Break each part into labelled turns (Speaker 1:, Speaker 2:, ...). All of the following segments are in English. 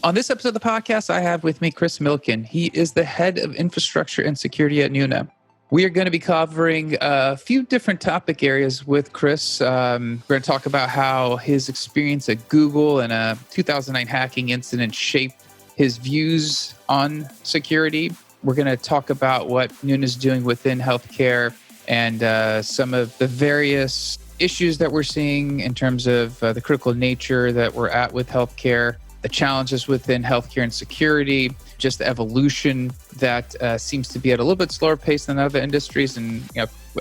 Speaker 1: On this episode of the podcast, I have with me Chris Millikin. He is the head of infrastructure and security at Nuna. We are going to be covering a few different topic areas with Chris. We're going to talk about how his experience at Google and a 2009 hacking incident shaped his views on security. We're going to talk about what Nuna is doing within healthcare and some of the various issues that we're seeing in terms of the critical nature that we're at with healthcare, the challenges within healthcare and security, just the evolution that seems to be at a little bit slower pace than other industries. And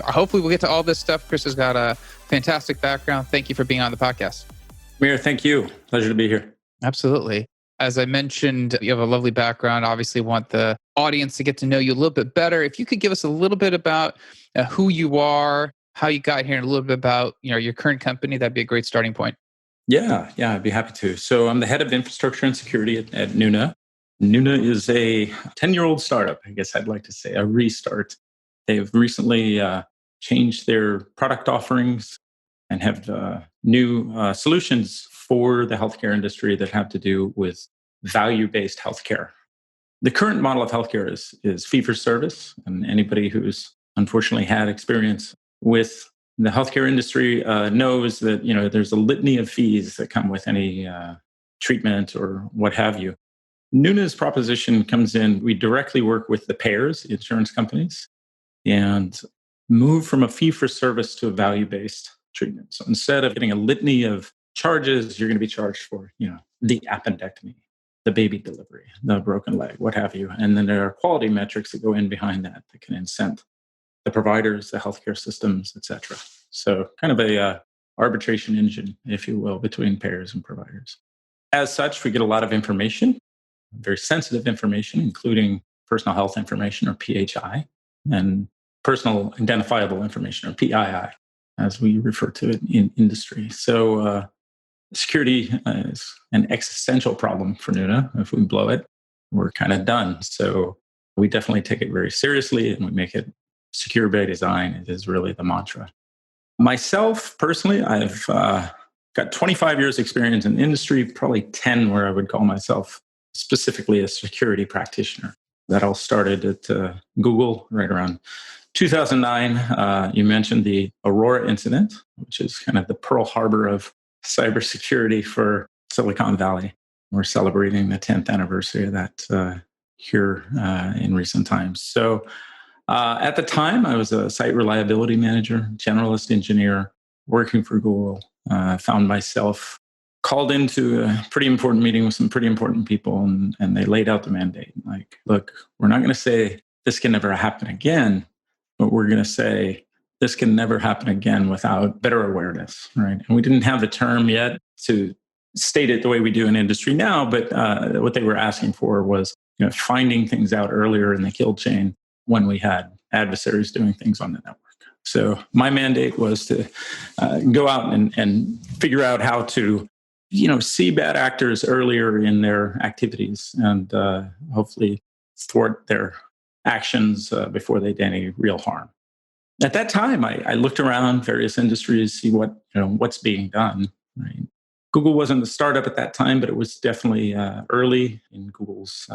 Speaker 1: hopefully we'll get to all this stuff. Chris has got a fantastic background. Thank you for being on the podcast.
Speaker 2: Mir, thank you. Pleasure to be here.
Speaker 1: Absolutely. As I mentioned, you have a lovely background. Obviously want the audience to get to know you a little bit better. If you could give us a little bit about who you are, how you got here, and a little bit about your current company, that'd be a great starting point.
Speaker 2: Yeah, I'd be happy to. So I'm the head of infrastructure and security at Nuna. Nuna is a 10-year-old startup, I guess I'd like to say, a restart. They've recently changed their product offerings and have new solutions for the healthcare industry that have to do with value-based healthcare. The current model of healthcare is fee-for-service, and anybody who's unfortunately had experience with the healthcare industry knows that there's a litany of fees that come with any treatment or what have you. Nuna's proposition comes in, we directly work with the payers, the insurance companies, and move from a fee-for-service to a value-based treatment. So instead of getting a litany of charges, you're going to be charged for the appendectomy, the baby delivery, the broken leg, what have you. And then there are quality metrics that go in behind that can incent the providers, the healthcare systems, et cetera. So kind of a arbitration engine, if you will, between payers and providers. As such, we get a lot of information, very sensitive information, including personal health information, or PHI, and personal identifiable information, or PII, as we refer to it in industry. So security is an existential problem for Nuna. If we blow it, we're kind of done. So we definitely take it very seriously, and we make it secure by design. It is really the mantra. Myself, personally, I've got 25 years experience in industry, probably 10 where I would call myself specifically a security practitioner. That all started at Google right around 2009. You mentioned the Aurora incident, which is kind of the Pearl Harbor of cybersecurity for Silicon Valley. We're celebrating the 10th anniversary of that here in recent times. So at the time, I was a site reliability manager, generalist engineer, working for Google. Found myself called into a pretty important meeting with some pretty important people, and they laid out the mandate. Like, look, we're not going to say this can never happen again, but we're going to say this can never happen again without better awareness, right? And we didn't have the term yet to state it the way we do in industry now, but what they were asking for was finding things out earlier in the kill chain when we had adversaries doing things on the network. So my mandate was to go out and figure out how to see bad actors earlier in their activities and hopefully thwart their actions before they did any real harm. At that time, I looked around various industries, see what's being done. Right? Google wasn't a startup at that time, but it was definitely early in Google's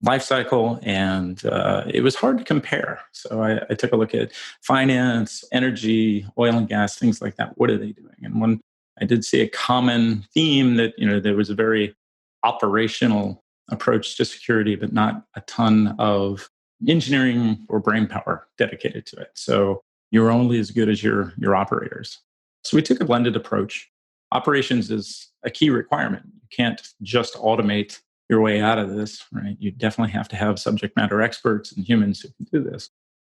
Speaker 2: life cycle, and it was hard to compare. So I took a look at finance, energy, oil and gas, things like that. What are they doing? And when I did see a common theme that there was a very operational approach to security, but not a ton of engineering or brainpower dedicated to it. So you're only as good as your operators. So we took a blended approach. Operations is a key requirement. You can't just automate your way out of this, right? You definitely have to have subject matter experts and humans who can do this.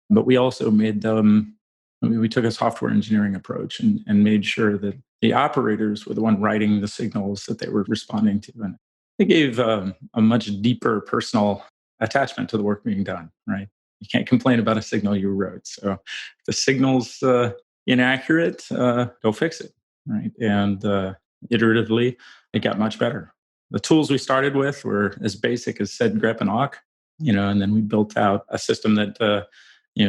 Speaker 2: But we also we took a software engineering approach and made sure that the operators were the one writing the signals that they were responding to. And they gave a much deeper personal attachment to the work being done, right? You can't complain about a signal you wrote. So if the signal's inaccurate, go fix it, right? And iteratively, it got much better. The tools we started with were as basic as sed, grep, and awk, and then we built out a system that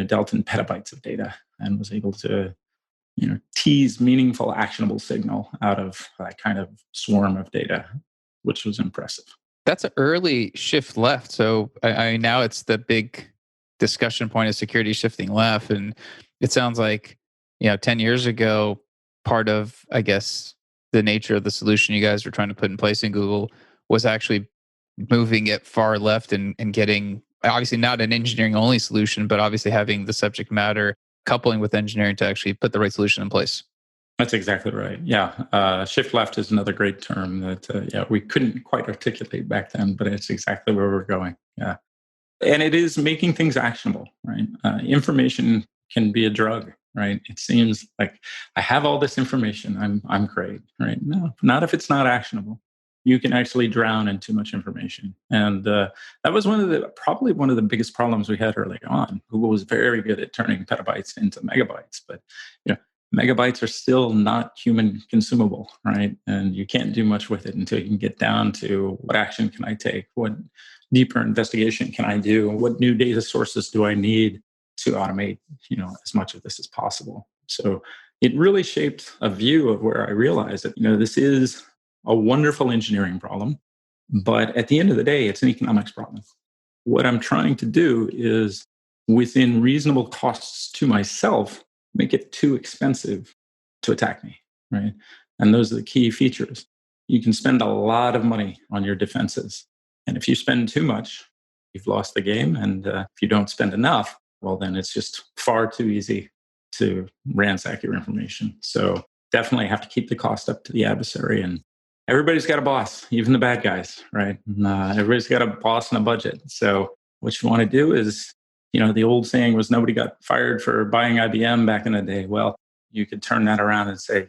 Speaker 2: dealt in petabytes of data and was able to tease meaningful, actionable signal out of that kind of swarm of data, which was impressive.
Speaker 1: That's an early shift left. So now it's the big discussion point of security shifting left. And it sounds like, 10 years ago, part of, I guess, the nature of the solution you guys were trying to put in place in Google was actually moving it far left and getting, obviously not an engineering only solution, but obviously having the subject matter coupling with engineering to actually put the right solution in place.
Speaker 2: That's exactly right. Yeah. Shift left is another great term that, we couldn't quite articulate back then, but it's exactly where we're going. Yeah. And it is making things actionable, right? Information can be a drug, right? It seems like I have all this information. I'm great, right? No, not if it's not actionable. You can actually drown in too much information, and that was probably one of the biggest problems we had early on. Google was very good at turning petabytes into megabytes, but you know, megabytes are still not human consumable, right? And you can't do much with it until you can get down to what action can I take, what deeper investigation can I do, what new data sources do I need to automate, as much of this as possible. So it really shaped a view of where I realized that, this is a wonderful engineering problem, but at the end of the day, it's an economics problem. What I'm trying to do is, within reasonable costs to myself, make it too expensive to attack me, right? And those are the key features. You can spend a lot of money on your defenses. And if you spend too much, you've lost the game. And if you don't spend enough, well, then it's just far too easy to ransack your information. So definitely have to keep the cost up to the adversary. And everybody's got a boss, even the bad guys, right? Everybody's got a boss and a budget. So what you want to do is, the old saying was nobody got fired for buying IBM back in the day. Well, you could turn that around and say,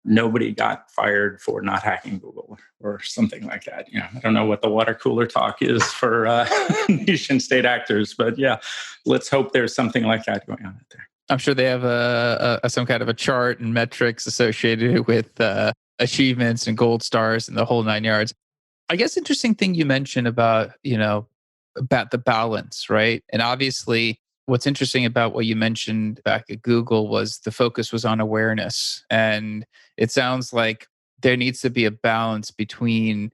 Speaker 2: nobody got fired for not hacking Google or something like that. I don't know what the water cooler talk is for nation state actors, but yeah, let's hope there's something like that going on out there.
Speaker 1: I'm sure they have some kind of a chart and metrics associated with achievements and gold stars and the whole 9 yards. I guess interesting thing you mentioned about the balance, right? And obviously, what's interesting about what you mentioned back at Google was the focus was on awareness, and it sounds like there needs to be a balance between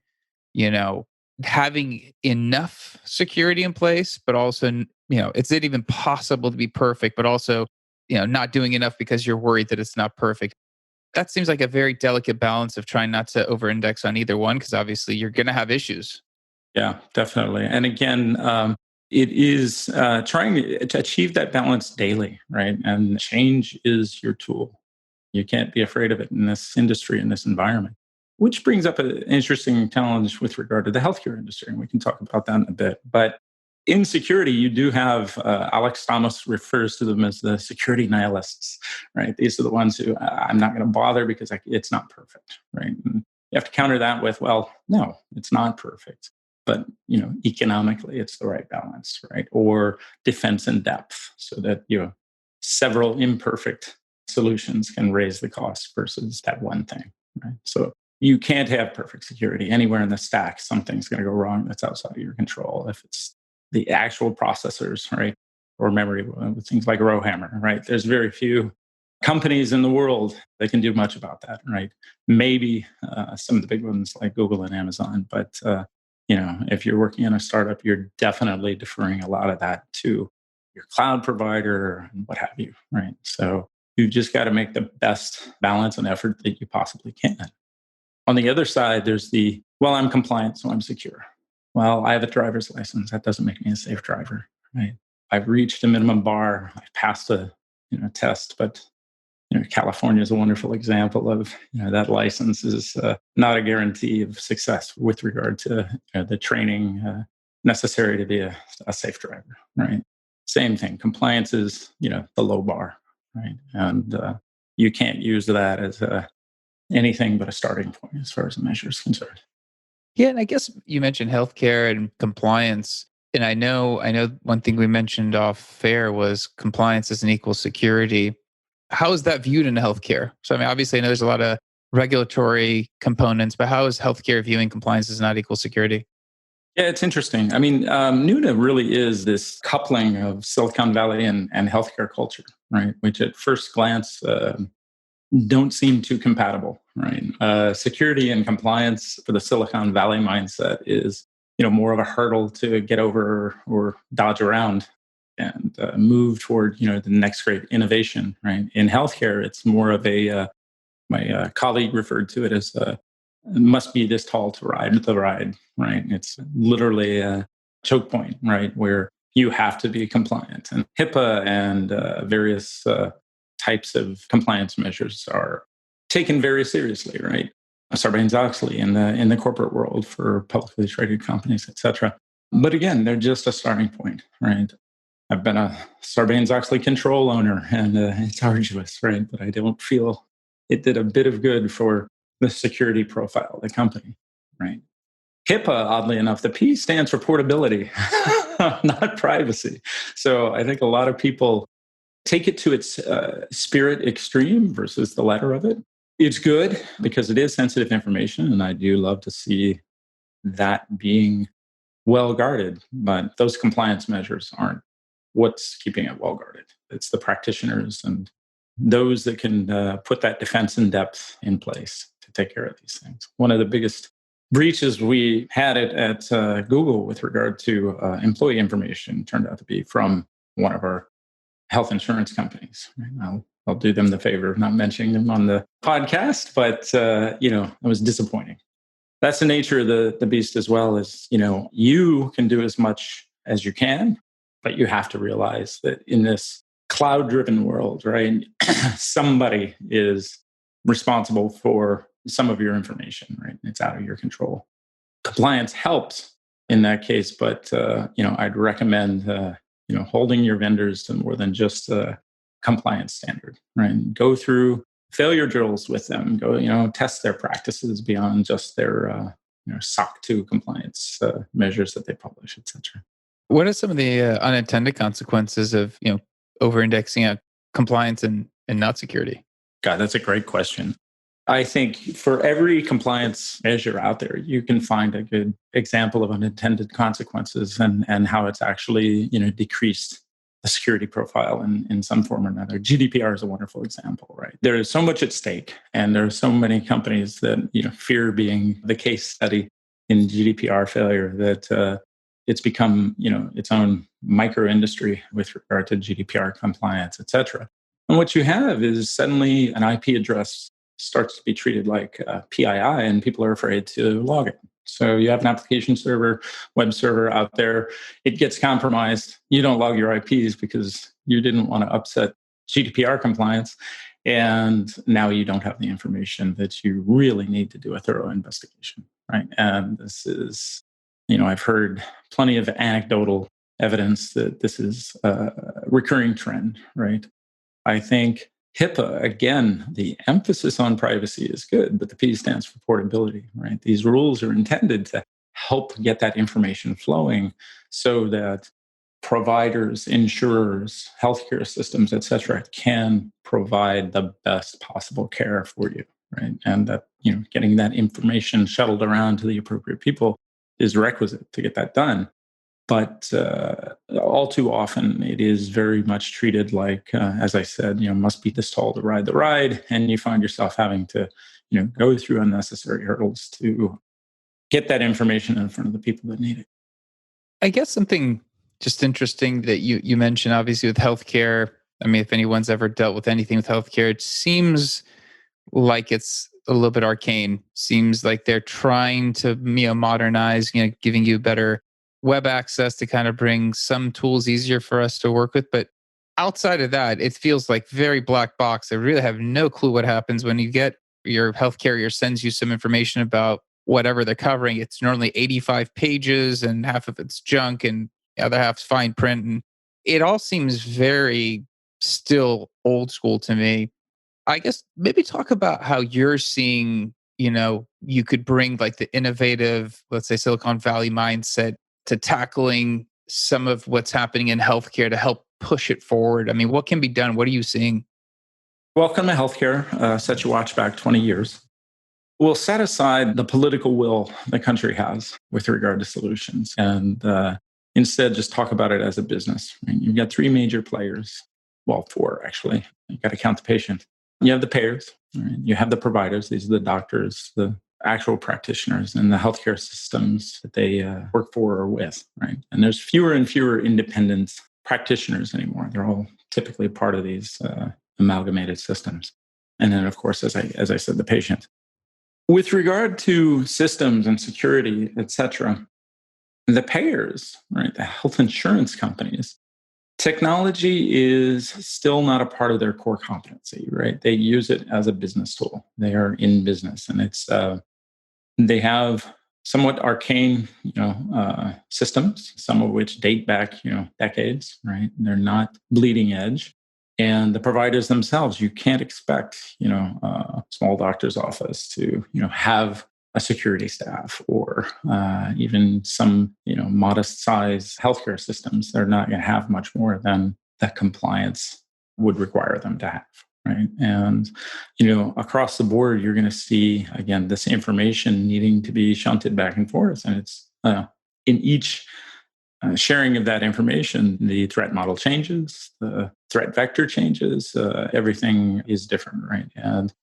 Speaker 1: having enough security in place, but also it's not even possible to be perfect, but also not doing enough because you're worried that it's not perfect. That seems like a very delicate balance of trying not to over-index on either one, because obviously you're going to have issues.
Speaker 2: Yeah, definitely. And again, it is trying to achieve that balance daily, right? And change is your tool. You can't be afraid of it in this industry, in this environment, which brings up an interesting challenge with regard to the healthcare industry. And we can talk about that in a bit. But in security, you do have Alex Thomas refers to them as the security nihilists, right? These are the ones who I'm not going to bother because it's not perfect, right? And you have to counter that with, well, no, it's not perfect, but economically, it's the right balance, right? Or defense in depth, so that several imperfect solutions can raise the cost versus that one thing, right? So you can't have perfect security anywhere in the stack. Something's going to go wrong that's outside of your control. If it's the actual processors, right, or memory with things like Rowhammer, right? There's very few companies in the world that can do much about that, right? Maybe some of the big ones like Google and Amazon, but if you're working in a startup, you're definitely deferring a lot of that to your cloud provider and what have you, right? So you've just got to make the best balance and effort that you possibly can. On the other side, there's I'm compliant, so I'm secure. Well, I have a driver's license. That doesn't make me a safe driver, right? I've reached a minimum bar. I've passed a test, but California is a wonderful example of that license is not a guarantee of success with regard to the training necessary to be a safe driver, right? Same thing. Compliance is the low bar, right? And you can't use that as anything but a starting point as far as the measure is concerned.
Speaker 1: Yeah, and I guess you mentioned healthcare and compliance. And I know one thing we mentioned off air was compliance doesn't equal security. How is that viewed in healthcare? So I mean, obviously I know there's a lot of regulatory components, but how is healthcare viewing compliance does not equal security?
Speaker 2: Yeah, it's interesting. I mean, Nuna really is this coupling of Silicon Valley and healthcare culture, right? Which at first glance don't seem too compatible, right? Security and compliance for the Silicon Valley mindset is more of a hurdle to get over or dodge around and move toward, the next great innovation, right? In healthcare, it's more of my colleague referred to it as must be this tall to ride the ride, right? It's literally a choke point, right? Where you have to be compliant. And HIPAA and various types of compliance measures are taken very seriously, right? Sarbanes-Oxley in the corporate world for publicly traded companies, et cetera. But again, they're just a starting point, right? I've been a Sarbanes-Oxley control owner, and it's arduous, right? But I don't feel it did a bit of good for the security profile of the company, right? HIPAA, oddly enough, the P stands for portability, not privacy. So I think a lot of people take it to its spirit extreme versus the letter of it. It's good because it is sensitive information, and I do love to see that being well guarded. But those compliance measures aren't what's keeping it well guarded. It's the practitioners and those that can put that defense in depth in place to take care of these things. One of the biggest breaches we had it at Google with regard to employee information turned out to be from one of our health insurance companies. I'll do them the favor of not mentioning them on the podcast, but it was disappointing. That's the nature of the beast as well. As you can do as much as you can, but you have to realize that in this cloud-driven world, right, somebody is responsible for some of your information, right? It's out of your control. Compliance helps in that case, but I'd recommend holding your vendors to more than just a compliance standard, right? Go through failure drills with them. Go, test their practices beyond just their SOC 2 compliance measures that they publish, et cetera.
Speaker 1: What are some of the unintended consequences of over-indexing on compliance and not security?
Speaker 2: God, that's a great question. I think for every compliance measure out there, you can find a good example of unintended consequences and how it's actually decreased the security profile in some form or another. GDPR is a wonderful example, right? There is so much at stake, and there are so many companies that fear being the case study in GDPR failure that it's become its own micro industry with regard to GDPR compliance, et cetera. And what you have is suddenly an IP address starts to be treated like PII, and people are afraid to log it. So you have an application server, web server out there. It gets compromised. You don't log your IPs because you didn't want to upset GDPR compliance. And now you don't have the information that you really need to do a thorough investigation, right? And this is, I've heard plenty of anecdotal evidence that this is a recurring trend, right? I think HIPAA, again, the emphasis on privacy is good, but the P stands for portability, right? These rules are intended to help get that information flowing so that providers, insurers, healthcare systems, et cetera, can provide the best possible care for you, right? And that, getting that information shuttled around to the appropriate people is requisite to get that done. But all too often, it is very much treated like, as I said, must be this tall to ride the ride. And you find yourself having to, go through unnecessary hurdles to get that information in front of the people that need it.
Speaker 1: I guess something just interesting that you mentioned, obviously, with healthcare. I mean, if anyone's ever dealt with anything with healthcare, it seems like it's a little bit arcane. Seems like they're trying to modernize, giving you better web access to kind of bring some tools easier for us to work with. But outside of that, it feels like very black box. I really have no clue what happens when you get your health carrier sends you some information about whatever they're covering. It's normally 85 pages and half of it's junk and the other half's fine print. And it all seems very still old school to me. I guess maybe talk about how you're seeing, you could bring like the innovative, let's say Silicon Valley mindset to tackling some of what's happening in healthcare to help push it forward. I mean, what can be done? What are you seeing?
Speaker 2: Welcome to healthcare. Set your watch back 20 years. We'll set aside the political will the country has with regard to solutions and instead just talk about it as a business. Right? You've got three major players. Well, four, actually. You've got to count the patient. You have the payers. Right? You have the providers. These are the doctors, the actual practitioners and the healthcare systems that they work for or with, right? And there's fewer and fewer independent practitioners anymore. They're all typically part of these amalgamated systems. And then, of course, as I said, the patient. With regard to systems and security, et cetera, the payers, right, the health insurance companies, technology is still not a part of their core competency, right? They use it as a business tool. They are in business, and they have somewhat arcane, systems, some of which date back, decades, right? They're not bleeding edge. And the providers themselves, you can't expect, a small doctor's office to, have a security staff or even some, modest size healthcare systems. They're not going to have much more than that compliance would require them to have. Right. And, across the board, you're going to see, again, this information needing to be shunted back and forth. And it's in each sharing of that information, the threat model changes, the threat vector changes, everything is different. Right. And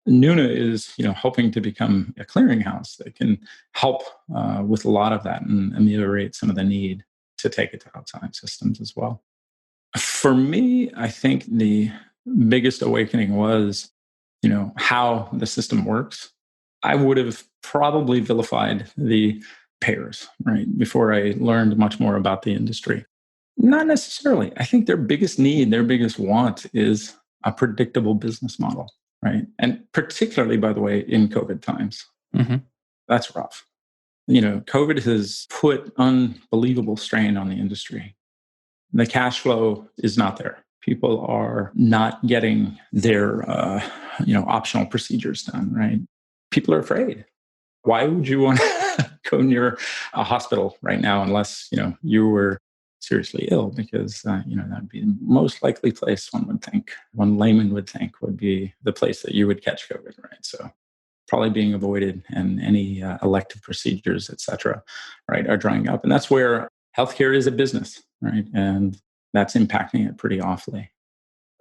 Speaker 2: Nuna is, hoping to become a clearinghouse that can help with a lot of that and ameliorate some of the need to take it to outside systems as well. For me, I think the biggest awakening was, how the system works. I would have probably vilified the payers, right, before I learned much more about the industry. Not necessarily. I think their biggest need, their biggest want is a predictable business model, right? And particularly, by the way, in COVID times, that's rough. COVID has put unbelievable strain on the industry. The cash flow is not there. People are not getting their, optional procedures done, right? People are afraid. Why would you want to go near a hospital right now unless, you were seriously ill? Because, that'd be the most likely place one layman would think would be the place that you would catch COVID, right? So probably being avoided, and any elective procedures, et cetera, right, are drying up. And that's where healthcare is a business, right? And that's impacting it pretty awfully.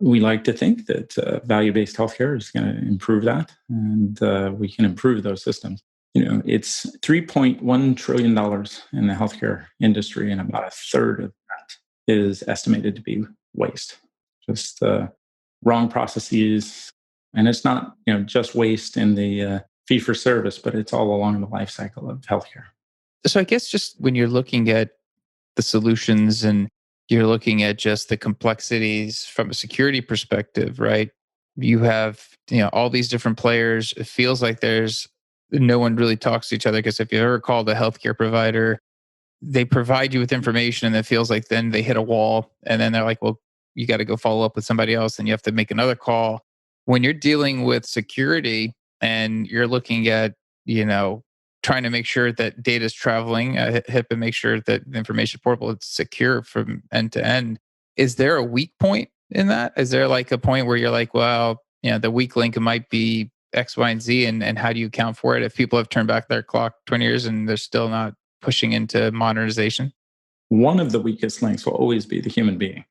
Speaker 2: We like to think that value-based healthcare is going to improve that, and we can improve those systems. It's $3.1 trillion in the healthcare industry, and about a third of that is estimated to be waste. Just wrong processes. And it's not, just waste in the fee for service, but it's all along the life cycle of healthcare.
Speaker 1: So I guess just when you're looking at the solutions and you're looking at just the complexities from a security perspective, right? You have, all these different players. It feels like there's no one really talks to each other, because if you ever called a healthcare provider, they provide you with information and it feels like then they hit a wall and then they're like, well, you got to go follow up with somebody else and you have to make another call. When you're dealing with security and you're looking at, trying to make sure that data is traveling, HIPAA, make sure that the information is portable, it's secure from end to end. Is there a weak point in that? Is there like a point where you're like, well, the weak link might be X, Y, and Z, and how do you account for it if people have turned back their clock 20 years and they're still not pushing into modernization?
Speaker 2: One of the weakest links will always be the human being,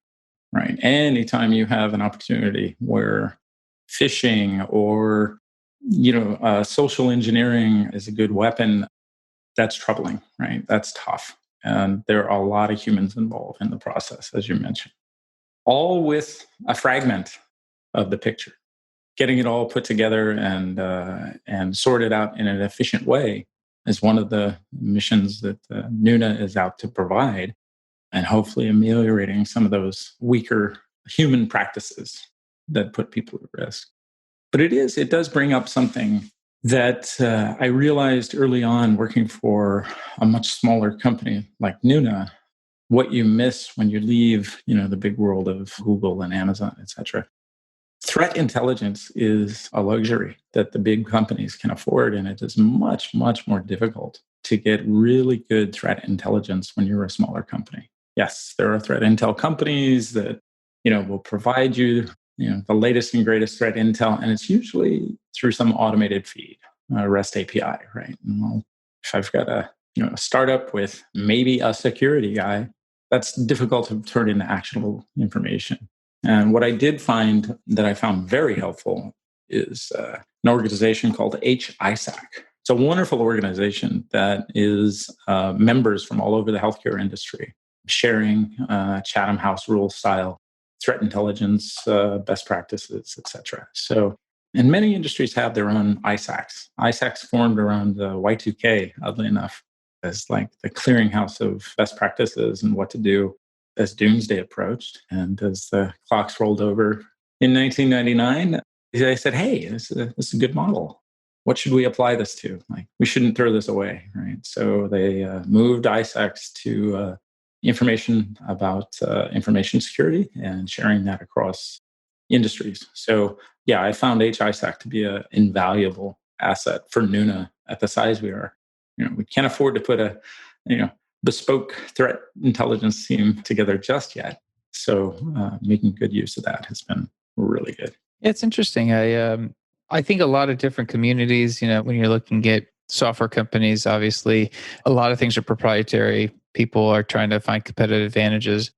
Speaker 2: right? Anytime you have an opportunity where phishing or social engineering is a good weapon, that's troubling, right? That's tough. And there are a lot of humans involved in the process, as you mentioned, all with a fragment of the picture. Getting it all put together and sorted out in an efficient way is one of the missions that Nuna is out to provide, and hopefully ameliorating some of those weaker human practices that put people at risk. But it does bring up something that I realized early on working for a much smaller company like Nuna, what you miss when you leave, the big world of Google and Amazon, et cetera. Threat intelligence is a luxury that the big companies can afford, and it is much, much more difficult to get really good threat intelligence when you're a smaller company. Yes, there are threat intel companies that, will provide you the latest and greatest threat intel, and it's usually through some automated feed, REST API, right? And well, if I've got a startup with maybe a security guy, that's difficult to turn into actionable information. And what I did find that I found very helpful is an organization called HISAC. It's a wonderful organization that is members from all over the healthcare industry sharing Chatham House rule style threat intelligence best practices, et cetera. So, and many industries have their own ISACs. ISACs formed around Y2K, oddly enough, as like the clearinghouse of best practices and what to do as doomsday approached. And as the clocks rolled over in 1999, they said, hey, this is a good model. What should we apply this to? Like, we shouldn't throw this away, right? So they moved ISACs to information about information security and sharing that across industries. So yeah, I found HISAC to be an invaluable asset for Nuna at the size we are. We can't afford to put a bespoke threat intelligence team together just yet. So making good use of that has been really good.
Speaker 1: Yeah, it's interesting. I think a lot of different communities, when you're looking at software companies, obviously a lot of things are proprietary. People are trying to find competitive advantages.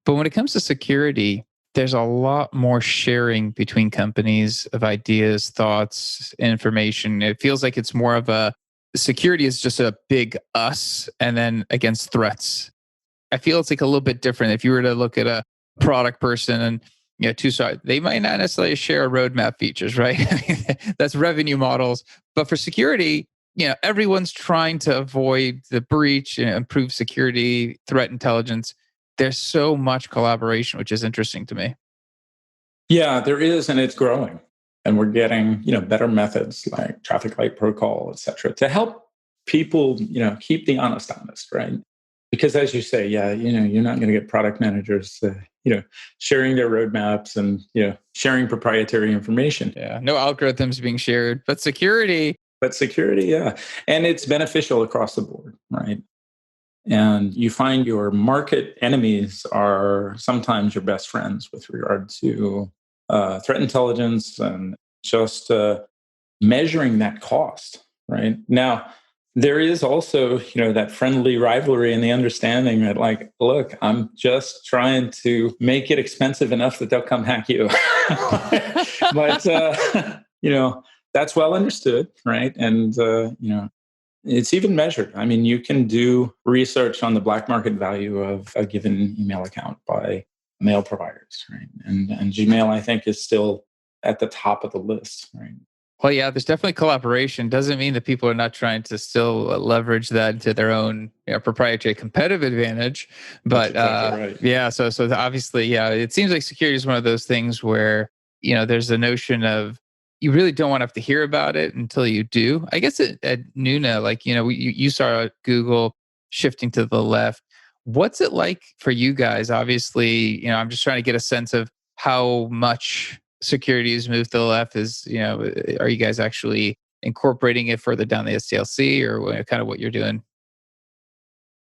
Speaker 1: But when it comes to security, there's a lot more sharing between companies of ideas, thoughts, information. It feels like it's more of a security is just a big us and then against threats. I feel it's like a little bit different. If you were to look at a product person and two sides, they might not necessarily share roadmap features, right? I mean, that's revenue models. But for security, everyone's trying to avoid the breach and improve security, threat intelligence. There's so much collaboration, which is interesting to me.
Speaker 2: Yeah, there is, and it's growing. And we're getting, better methods like traffic light protocol, et cetera, to help people, keep the honest, right? Because as you say, yeah, you're not going to get product managers, sharing their roadmaps and, sharing proprietary information.
Speaker 1: Yeah, no algorithms being shared, but security.
Speaker 2: Yeah. And it's beneficial across the board, right? And you find your market enemies are sometimes your best friends with regard to threat intelligence and just measuring that cost, right? Now, there is also, that friendly rivalry and the understanding that, like, look, I'm just trying to make it expensive enough that they'll come hack you. But, that's well understood, right? And, it's even measured. I mean, you can do research on the black market value of a given email account by mail providers, right? And Gmail, I think, is still at the top of the list, right?
Speaker 1: Well, yeah, there's definitely collaboration. Doesn't mean that people are not trying to still leverage that into their own proprietary competitive advantage. But
Speaker 2: exactly right.
Speaker 1: Yeah, so obviously, yeah, it seems like security is one of those things where there's a notion of you really don't want to have to hear about it until you do. I guess at Nuna, like you saw Google shifting to the left. What's it like for you guys? Obviously, I'm just trying to get a sense of how much security has moved to the left. Are you guys actually incorporating it further down the SDLC or kind of what you're doing?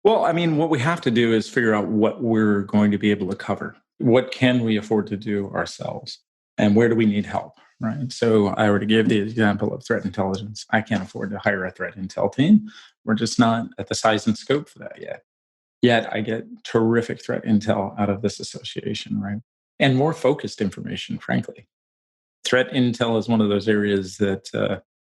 Speaker 2: Well, I mean, what we have to do is figure out what we're going to be able to cover. What can we afford to do ourselves? And where do we need help? Right. So I already gave the example of threat intelligence. I can't afford to hire a threat intel team. We're just not at the size and scope for that yet. Yet I get terrific threat intel out of this association, right? And more focused information, frankly. Threat intel is one of those areas that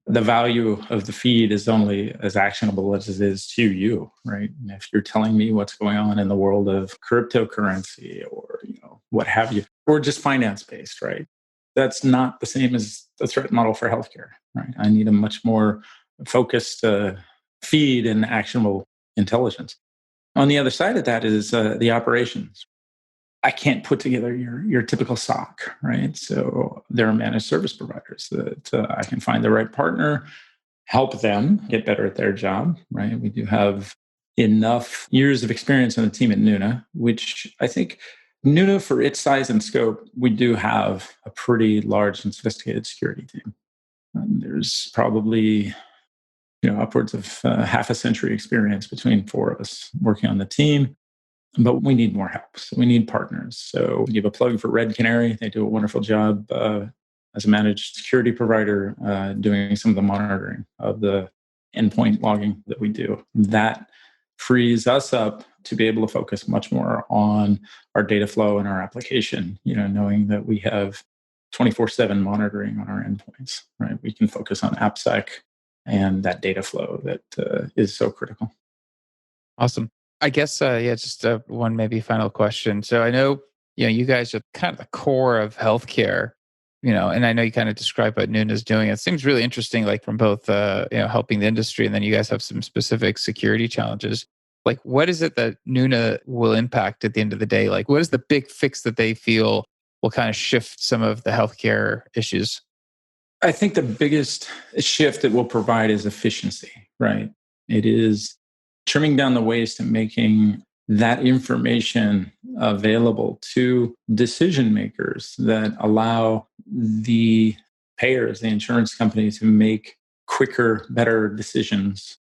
Speaker 2: the value of the feed is only as actionable as it is to you, right? And if you're telling me what's going on in the world of cryptocurrency or what have you, or just finance based, right? That's not the same as the threat model for healthcare, right? I need a much more focused feed and actionable intelligence. On the other side of that is the operations. I can't put together your typical SOC, right? So there are managed service providers that I can find the right partner, help them get better at their job, right? We do have enough years of experience on the team at Nuna, which I think Nuna, for its size and scope, we do have a pretty large and sophisticated security team. And there's probably upwards of half a century experience between four of us working on the team. But we need more help. So we need partners. So we give a plug for Red Canary. They do a wonderful job as a managed security provider doing some of the monitoring of the endpoint logging that we do. That frees us up to be able to focus much more on our data flow and our application, knowing that we have 24/7 monitoring on our endpoints, right? We can focus on AppSec and that data flow that is so critical.
Speaker 1: Awesome. I guess, just one maybe final question. So I know, you guys are kind of the core of healthcare, and I know you kind of described what Nuna is doing. It seems really interesting, like from both, helping the industry, and then you guys have some specific security challenges. Like, what is it that Nuna will impact at the end of the day? Like, what is the big fix that they feel will kind of shift some of the healthcare issues?
Speaker 2: I think the biggest shift it will provide is efficiency, right? It is trimming down the waste and making that information available to decision makers that allow the payers, the insurance company, to make quicker, better decisions,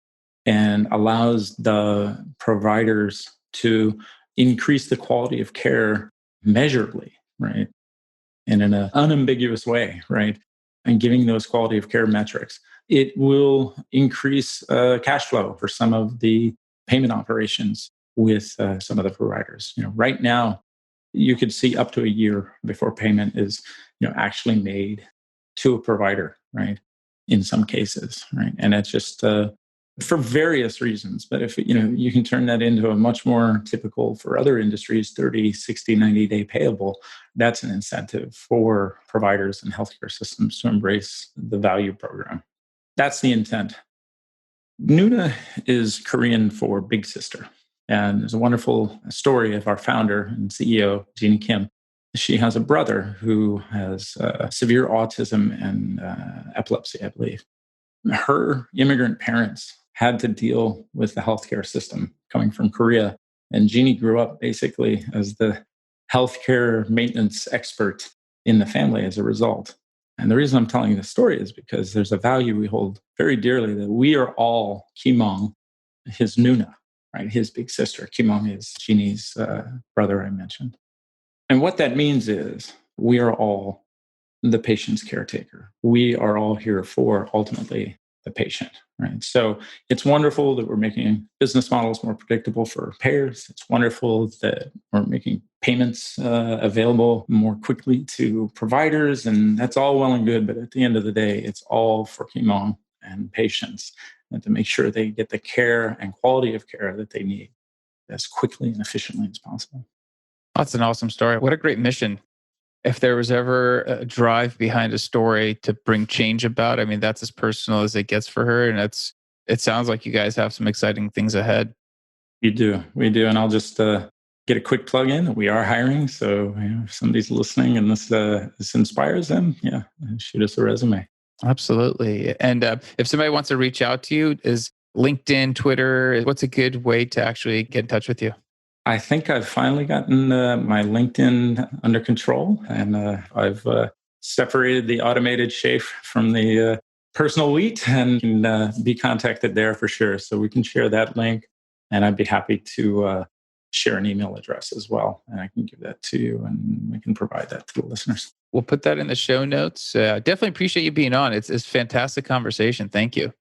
Speaker 2: and allows the providers to increase the quality of care measurably, right? And in an unambiguous way, right? And giving those quality of care metrics. It will increase cash flow for some of the payment operations with some of the providers. Right now, you could see up to a year before payment is, actually made to a provider, right? In some cases, right? And it's just for various reasons. But if you can turn that into a much more typical for other industries 30, 60, 90-day payable, that's an incentive for providers and healthcare systems to embrace the value program. That's the intent. Nuna is Korean for big sister. And there's a wonderful story of our founder and CEO, Jeannie Kim. She has a brother who has severe autism and epilepsy, I believe. Her immigrant parents had to deal with the healthcare system coming from Korea. And Jeannie grew up basically as the healthcare maintenance expert in the family as a result. And the reason I'm telling you this story is because there's a value we hold very dearly that we are all Kimong, his Nuna, right? His big sister. Kimong is Jeannie's brother I mentioned. And what that means is we are all the patient's caretaker. We are all here for ultimately the patient, right? So it's wonderful that we're making business models more predictable for payers. It's wonderful that we're making payments available more quickly to providers, and that's all well and good. But at the end of the day, it's all for Kimong and patients, and to make sure they get the care and quality of care that they need as quickly and efficiently as possible.
Speaker 1: That's an awesome story. What a great mission. If there was ever a drive behind a story to bring change about, I mean, that's as personal as it gets for her. And it sounds like you guys have some exciting things ahead.
Speaker 2: We do. And I'll just get a quick plug in. We are hiring. So if somebody's listening and this inspires them, yeah, shoot us a resume.
Speaker 1: Absolutely. And if somebody wants to reach out to you, is LinkedIn, Twitter, what's a good way to actually get in touch with you?
Speaker 2: I think I've finally gotten my LinkedIn under control, and I've separated the automated chaff from the personal wheat, and can be contacted there for sure. So we can share that link, and I'd be happy to share an email address as well, and I can give that to you, and we can provide that to the listeners.
Speaker 1: We'll put that in the show notes. Definitely appreciate you being on. It's fantastic conversation. Thank you.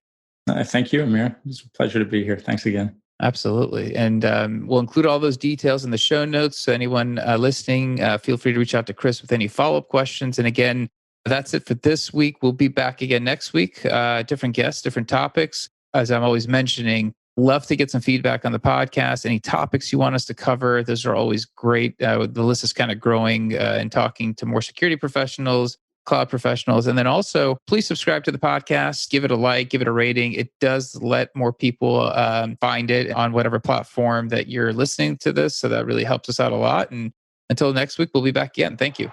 Speaker 2: Thank you, Amir. It's a pleasure to be here. Thanks again.
Speaker 1: Absolutely. And we'll include all those details in the show notes. So anyone listening, feel free to reach out to Chris with any follow-up questions. And again, that's it for this week. We'll be back again next week. Different guests, different topics. As I'm always mentioning, love to get some feedback on the podcast. Any topics you want us to cover, those are always great. The list is kind of growing and talking to more security professionals, cloud professionals. And then also, please subscribe to the podcast, give it a like, give it a rating. It does let more people find it on whatever platform that you're listening to this. So that really helps us out a lot. And until next week, we'll be back again. Thank you.